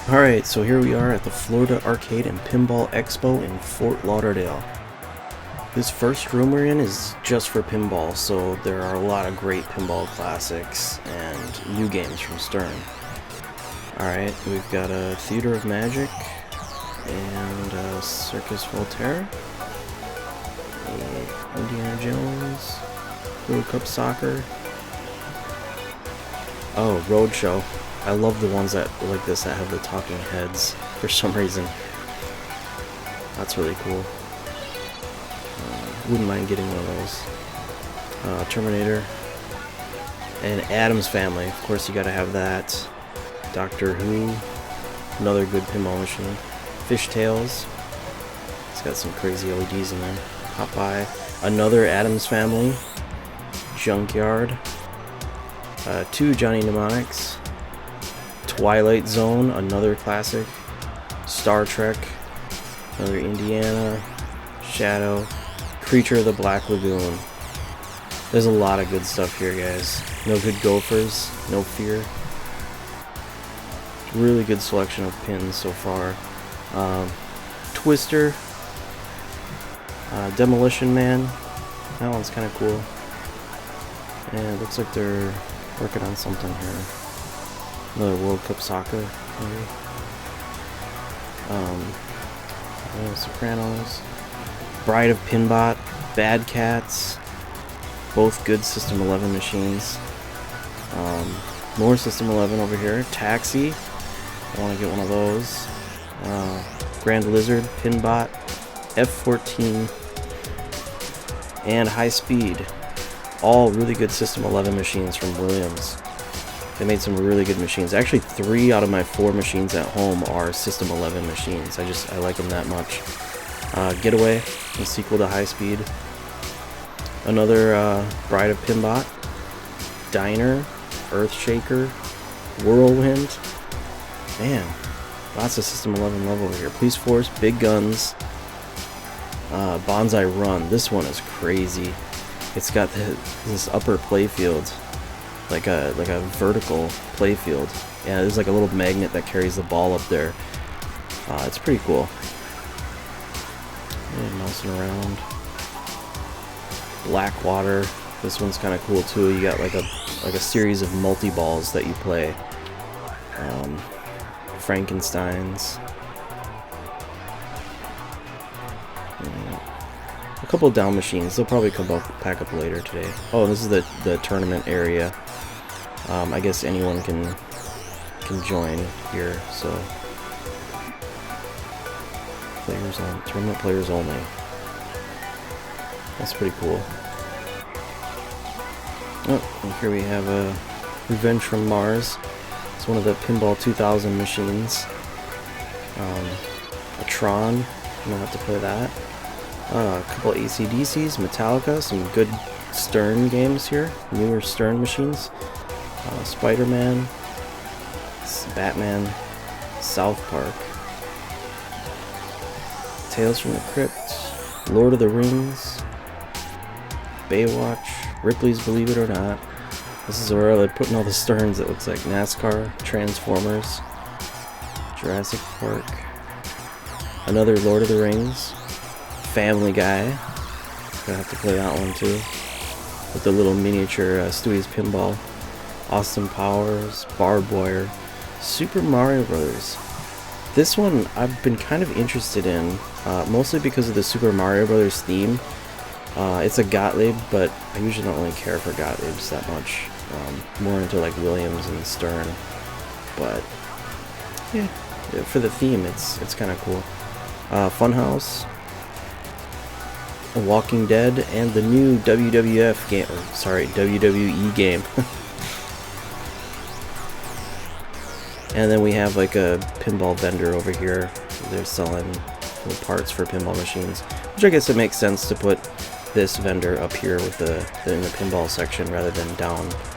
Alright, so here we are at the Florida Arcade and Pinball Expo in Fort Lauderdale. This first room we're in is just for pinball, so there are a lot of great pinball classics and new games from Stern. Alright, we've got a Theater of Magic and a Circus Voltaire, a Indiana Jones, World Cup Soccer. Oh, Roadshow. I love the ones that like this that have the talking heads for some reason. That's really cool. Wouldn't mind getting one of those. Terminator and Addams Family. Of course, you gotta have that. Doctor Who. Another good pinball machine. Fishtails. It's got some crazy LEDs in there. Popeye. Another Addams Family. Junkyard. 2 Johnny Mnemonics. Twilight Zone, another classic. Star Trek, another Indiana. Shadow. Creature of the Black Lagoon. There's a lot of good stuff here, guys. No Good Gophers, No Fear. Really good selection of pins so far. Twister. Demolition Man. That one's kind of cool. And it looks like they're working on something here. Another World Cup Soccer, maybe. Sopranos. Bride of Pinbot. Bad Cats. Both good System 11 machines. More System 11 over here. Taxi. I want to get one of those. Grand Lizard. Pinbot. F-14. And High Speed. All really good System 11 machines from Williams. They made some really good machines. Actually, 3 out of my 4 machines at home are System 11 machines. I like them that much. Getaway, the sequel to High Speed. Another Bride of Pinbot. Diner, Earthshaker, Whirlwind. Man, lots of System 11 love over here. Police Force, Big Guns. Bonsai Run. This one is crazy. It's got this upper playfield. Like a vertical playfield. Yeah, there's like a little magnet that carries the ball up there. It's pretty cool. And mousing around. Blackwater. This one's kind of cool too. You got like a series of multi-balls that you play. Frankensteins. A couple of down machines. They'll probably come pack up later today. Oh, this is the tournament area. I guess anyone can join here, so players on tournament players only. That's pretty cool. Oh, and here we have a Revenge from Mars. It's one of the Pinball 2000 machines. A Tron. I'm gonna have to play that. A couple AC/DCs, Metallica, some good Stern games here. Newer Stern machines. Spider-Man, Batman, South Park, Tales from the Crypt, Lord of the Rings, Baywatch, Ripley's Believe It or Not. This is where they're putting all the Sterns, it looks like. NASCAR, Transformers, Jurassic Park, another Lord of the Rings, Family Guy. Gonna have to play that one too. With the little miniature Stewie's Pinball. Austin Powers, Barbed Wire, Super Mario Brothers. This one I've been kind of interested in, mostly because of the Super Mario Brothers theme. It's a Gottlieb, but I usually don't really care for Gottliebs that much. More into like Williams and Stern, but yeah, for the theme, it's kind of cool. Funhouse, Walking Dead, and the new WWF game. WWE game. And then we have like a pinball vendor over here. They're selling little parts for pinball machines, which I guess it makes sense to put this vendor up here with in the pinball section rather than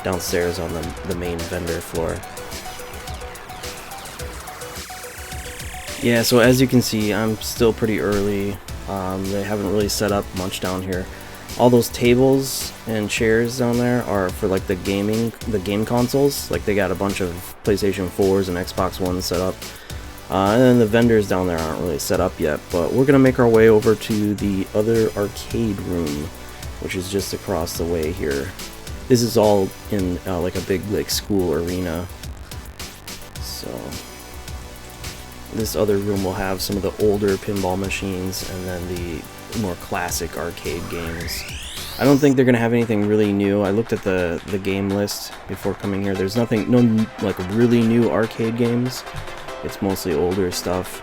downstairs on the main vendor floor. Yeah, so as you can see, I'm still pretty early. They haven't really set up much down here. All those tables and chairs down there are for like the game consoles. Like they got a bunch of PlayStation 4s and Xbox Ones set up. And then the vendors down there aren't really set up yet, but we're gonna make our way over to the other arcade room, which is just across the way here. This is all in like a big like school arena. So this other room will have some of the older pinball machines and then the more classic arcade games. I don't think they're gonna have anything really new. I looked at the game list before coming here. There's nothing, no like really new arcade games. It's mostly older stuff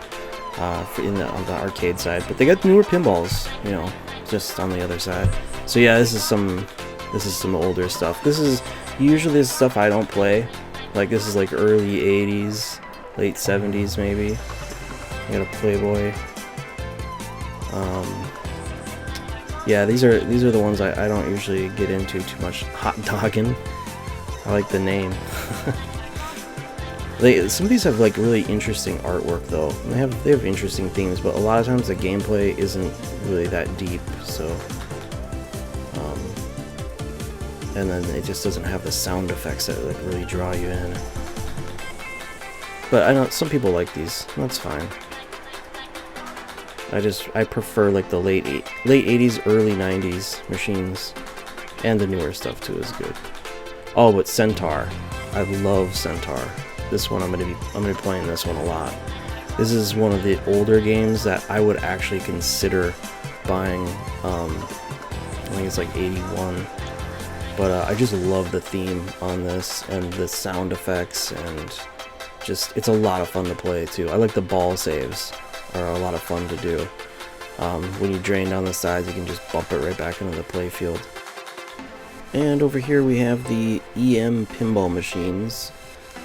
on the arcade side, but they got newer pinballs, you know, just on the other side. So yeah, this is some older stuff. This is usually this stuff I don't play. Like this is like early 80s, late 70s maybe. I got a Playboy. Yeah, these are the ones I don't usually get into too much. Hot Doggin'. I like the name. Some of these have like really interesting artwork though. And they have interesting themes, but a lot of times the gameplay isn't really that deep. So, and then it just doesn't have the sound effects that like really draw you in. But I know some people like these. That's fine. I prefer like the late 80s, early 90s machines, and the newer stuff too is good. Oh, but Centaur, I love Centaur. This one I'm gonna be playing this one a lot. This is one of the older games that I would actually consider buying. I think it's like 81, but I just love the theme on this and the sound effects, and just it's a lot of fun to play too. I like the ball saves. Are a lot of fun to do. When you drain down the sides, you can just bump it right back into the play field. And over here we have the EM pinball machines,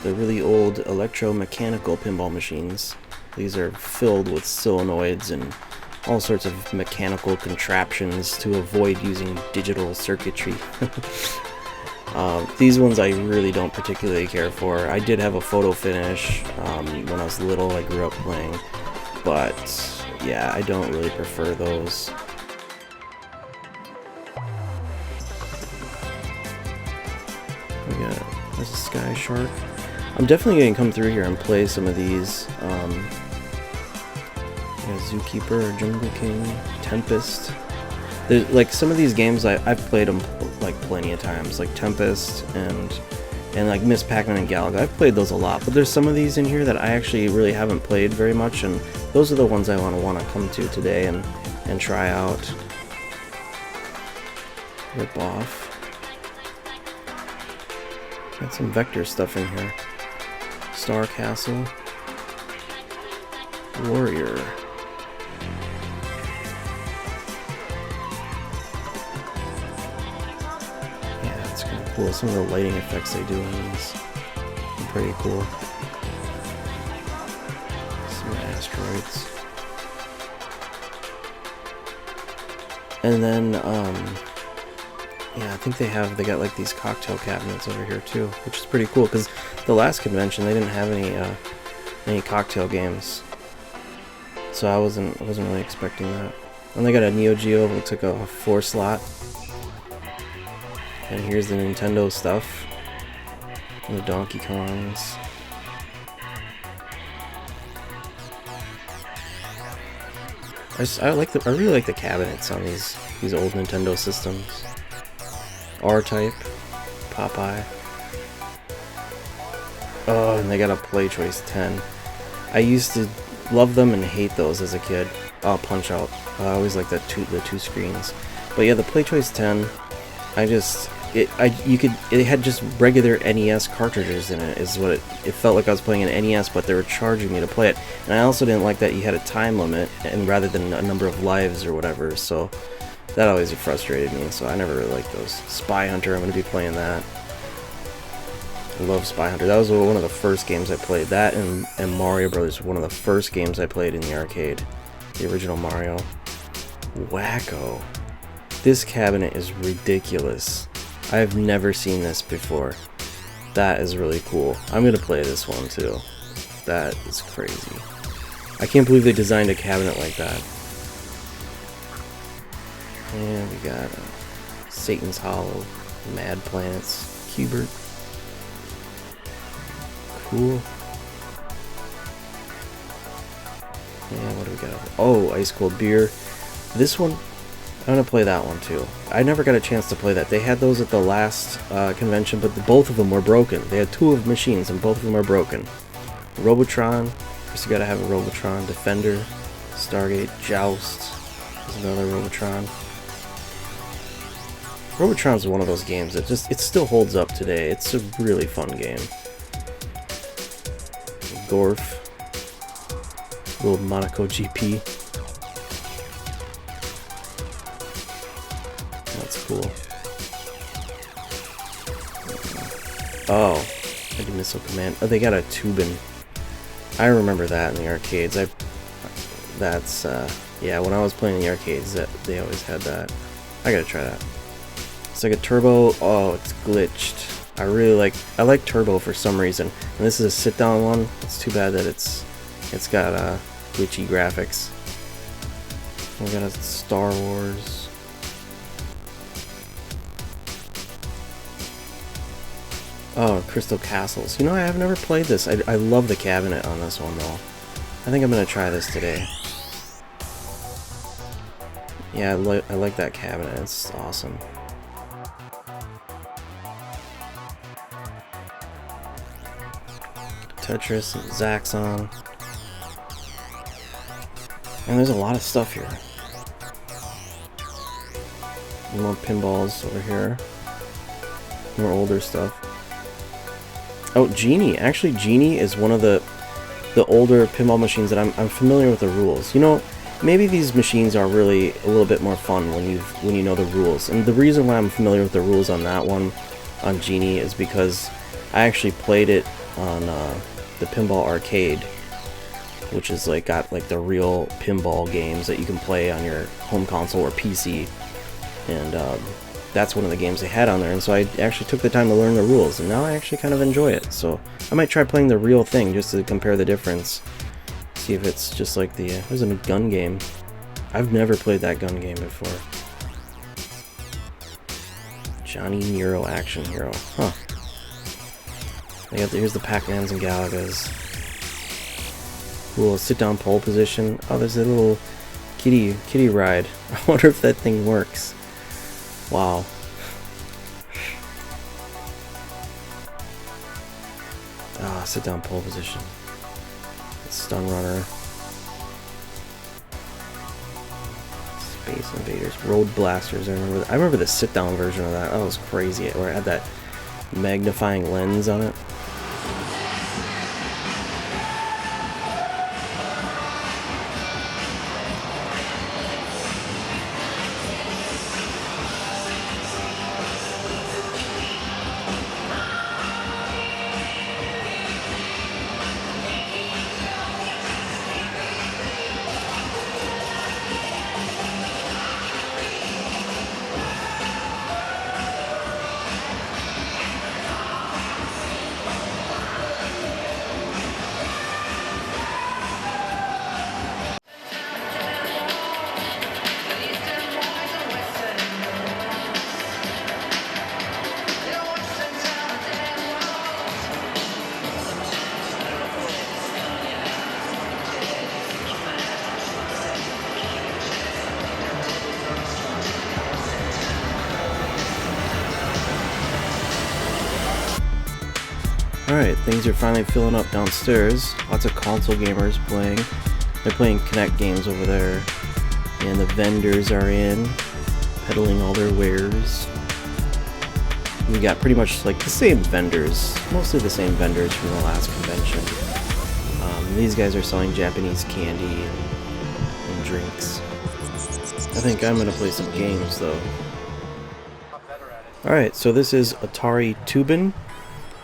the really old electromechanical pinball machines. These are filled with solenoids and all sorts of mechanical contraptions to avoid using digital circuitry. These ones I really don't particularly care for. I did have a photo finish when I was little. I grew up playing. But yeah, I don't really prefer those. There's a Sky Shark. I'm definitely going to come through here and play some of these. Zookeeper, Jungle King, Tempest. Like some of these games, I've played them like plenty of times, like Tempest and like Miss Pac-Man and Galaga. I've played those a lot, but there's some of these in here that I actually really haven't played very much, and those are the ones I want to come to today and try out. Rip off. Got some Vector stuff in here. Star Castle. Warrior. Yeah, it's kind of cool. Some of the lighting effects they do in these are pretty cool. Some asteroids. And then, yeah, I think they got like these cocktail cabinets over here too, which is pretty cool because the last convention they didn't have any cocktail games, so I wasn't really expecting that. And they got a Neo Geo, looks like a 4-slot, and here's the Nintendo stuff, and the Donkey Kongs. I really like the cabinets on these old Nintendo systems. R-Type, Popeye. Oh, and they got a Play Choice 10. I used to love them and hate those as a kid. Oh, Punch Out. I always liked the two screens. But yeah, the Play Choice 10, it had just regular NES cartridges in it, is what it felt like. I was playing an NES, but they were charging me to play it. And I also didn't like that you had a time limit, and rather than a number of lives or whatever, so that always frustrated me, so I never really liked those. Spy Hunter, I'm going to be playing that. I love Spy Hunter. That was one of the first games I played. That and Mario Brothers were one of the first games I played in the arcade. The original Mario. Wacko. This cabinet is ridiculous. I have never seen this before. That is really cool. I'm going to play this one too. That is crazy. I can't believe they designed a cabinet like that. And we got Satan's Hollow, Mad Planets, Cubert. Cool. And what do we got? Oh, ice cold beer. This one, I'm gonna play that one too. I never got a chance to play that. They had those at the last convention, but both of them were broken. They had two of machines, and both of them are broken. Robotron. Of course, you gotta have a Robotron. Defender, Stargate, Joust. There's another Robotron. Robotron's one of those games that it still holds up today. It's a really fun game. Gorf. Little Monaco GP. That's cool. Oh, Anti-Missile Command. Oh, they got a Toobin. I remember that in the arcades. Yeah, when I was playing in the arcades, they always had that. I gotta try that. It's like a turbo. Oh, it's glitched. I like turbo for some reason. And this is a sit-down one. It's too bad that it's got glitchy graphics. We got a Star Wars. Oh, Crystal Castles. You know, I've never played this. I love the cabinet on this one though. I think I'm gonna try this today. Yeah, I like that cabinet. It's awesome. Tetris and Zaxxon. And there's a lot of stuff here. More pinballs over here. More older stuff. Oh, Genie. Actually, Genie is one of the older pinball machines that I'm familiar with the rules. You know, maybe these machines are really a little bit more fun when you know the rules. And the reason why I'm familiar with the rules on that one, on Genie, is because I actually played it on the Pinball Arcade, which is got the real pinball games that you can play on your home console or PC, and that's one of the games they had on there. And so I actually took the time to learn the rules, and now I actually kind of enjoy it. So I might try playing the real thing just to compare the difference, see if it's just like there's a gun game. I've never played that gun game before. Johnny Nero Action Hero, huh? Here's the Pac-Mans and Galagas. Cool, sit-down pole position. Oh, there's a little kitty ride. I wonder if that thing works. Wow. Ah, sit-down pole position. Stun Runner. Space Invaders. Road Blasters. I remember the sit-down version of that. That was crazy. Where it had that magnifying lens on it. Alright, things are finally filling up downstairs. Lots of console gamers playing. They're playing Kinect games over there. And the vendors are in, peddling all their wares. We got pretty much the same vendors, mostly the same vendors from the last convention. These guys are selling Japanese candy and drinks. I think I'm gonna play some games though. Alright, so this is Atari Toobin.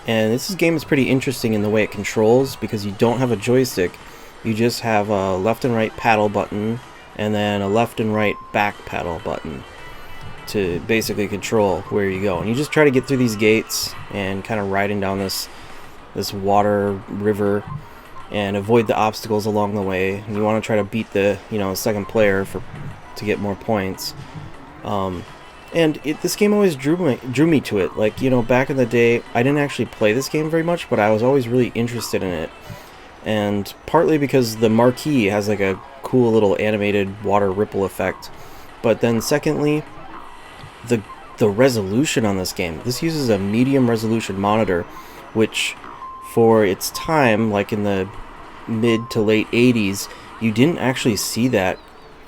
And this game is pretty interesting in the way it controls, because you don't have a joystick. You just have a left and right paddle button, and then a left and right back paddle button to basically control where you go. And you just try to get through these gates and kind of riding down this water river and avoid the obstacles along the way. And you want to try to beat the second player to get more points. And this game always drew me to it. Back in the day, I didn't actually play this game very much, but I was always really interested in it. and partly because the marquee has like a cool little animated water ripple effect. But then secondly, the resolution on this game. This uses a medium resolution monitor, which for its time, like in the mid to late 80s, you didn't actually see that.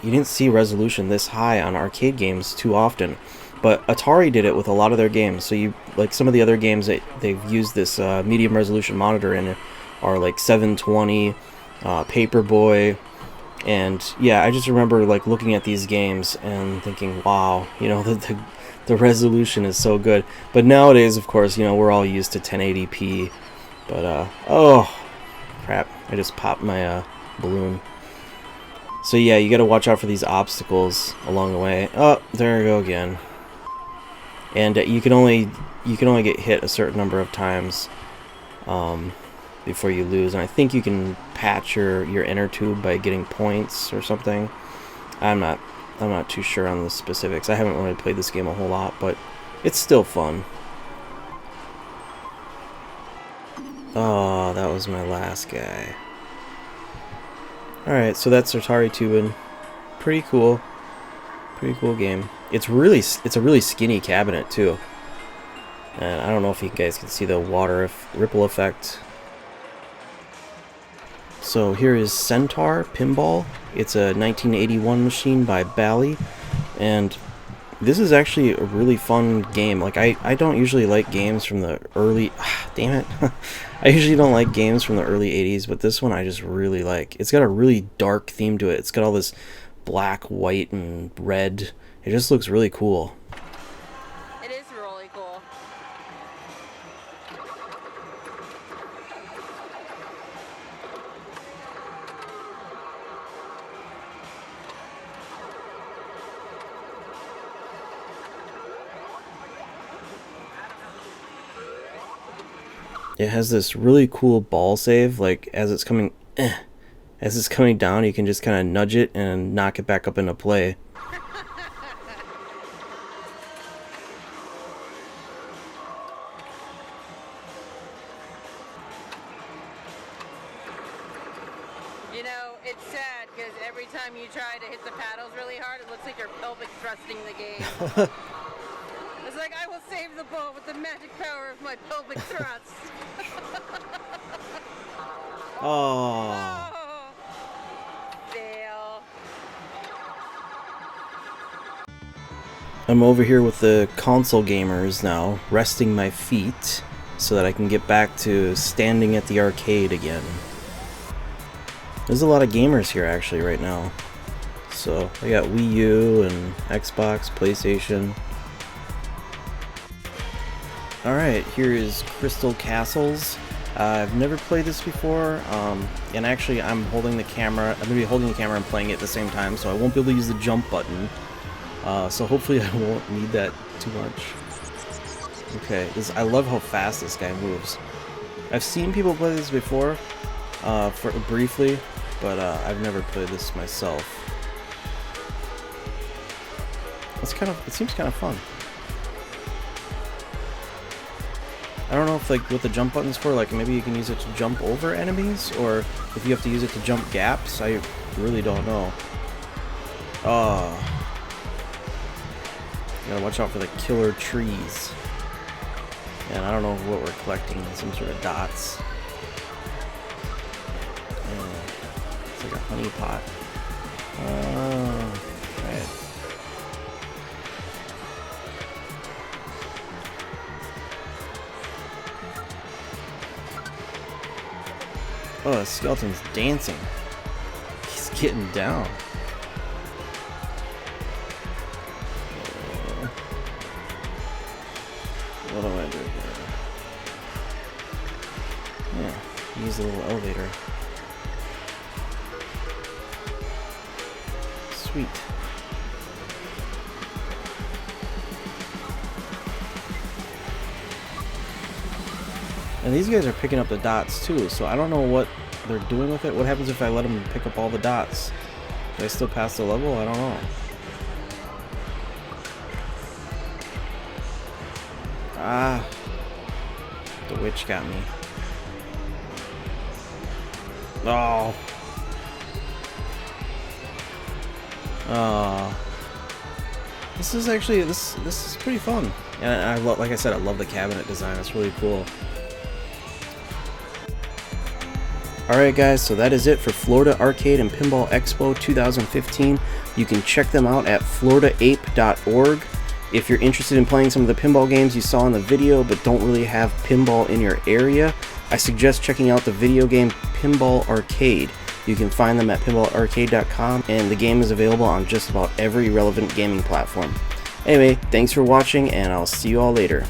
You didn't see resolution this high on arcade games too often. But Atari did it with a lot of their games. So you like some of the other games that they've used this medium resolution monitor in are like 720, Paperboy, and yeah, I just remember like looking at these games and thinking, wow, you know, the resolution is so good. But nowadays, of course, you know, we're all used to 1080p. But oh crap, I just popped my balloon. So yeah, you gotta watch out for these obstacles along the way. Oh, there we go again. And you can only get hit a certain number of times before you lose. And I think you can patch your inner tube by getting points or something. I'm not too sure on the specifics. I haven't really played this game a whole lot, but it's still fun. Oh, that was my last guy. Alright, so that's Atari Toobin. Pretty cool. Pretty cool game. It's a really skinny cabinet too. And I don't know if you guys can see the water ripple effect. So here is Centaur Pinball. It's a 1981 machine by Bally, and this is actually a really fun game. Like I don't usually like games from the early damn it. I usually don't like games from the early 80s, but this one I just really like. It's got a really dark theme to it. It's got all this black, white, and red. It just looks really cool. It is really cool. It has this really cool ball save, like as it's coming down, you can just kind of nudge it and knock it back up into play. You know, it's sad because every time you try to hit the paddles really hard, it looks like you're pelvic thrusting the game. It's like, I will save the ball with the magic power of my pelvic thrust. Oh. Fail. I'm over here with the console gamers now, resting my feet so that I can get back to standing at the arcade again. There's a lot of gamers here actually right now. So I got Wii U and Xbox, PlayStation. Alright, here is Crystal Castles. I've never played this before, and actually I'm holding the camera. I'm going to be holding the camera and playing it at the same time, so I won't be able to use the jump button. So hopefully I won't need that too much. Okay, I love how fast this guy moves. I've seen people play this before, briefly, but I've never played this myself. It seems kind of fun. I don't know if like what the jump button's for, like maybe you can use it to jump over enemies, or if you have to use it to jump gaps. I really don't know. Oh. Gotta watch out for the killer trees. And I don't know what we're collecting, some sort of dots. It's like a honey pot. Oh, right. Oh, the skeleton's dancing. He's getting down. What do I do here? Yeah, use a little elevator. Sweet. And these guys are picking up the dots too, so I don't know what they're doing with it. What happens if I let them pick up all the dots? Do I still pass the level? I don't know. Ah, the witch got me. Oh. This is actually this is pretty fun, and I love, like I said, I love the cabinet design. It's really cool. Alright guys, so that is it for Florida Arcade and Pinball Expo 2015. You can check them out at floridaape.org. If you're interested in playing some of the pinball games you saw in the video but don't really have pinball in your area, I suggest checking out the video game Pinball Arcade. You can find them at pinballarcade.com, and the game is available on just about every relevant gaming platform. Anyway, thanks for watching, and I'll see you all later.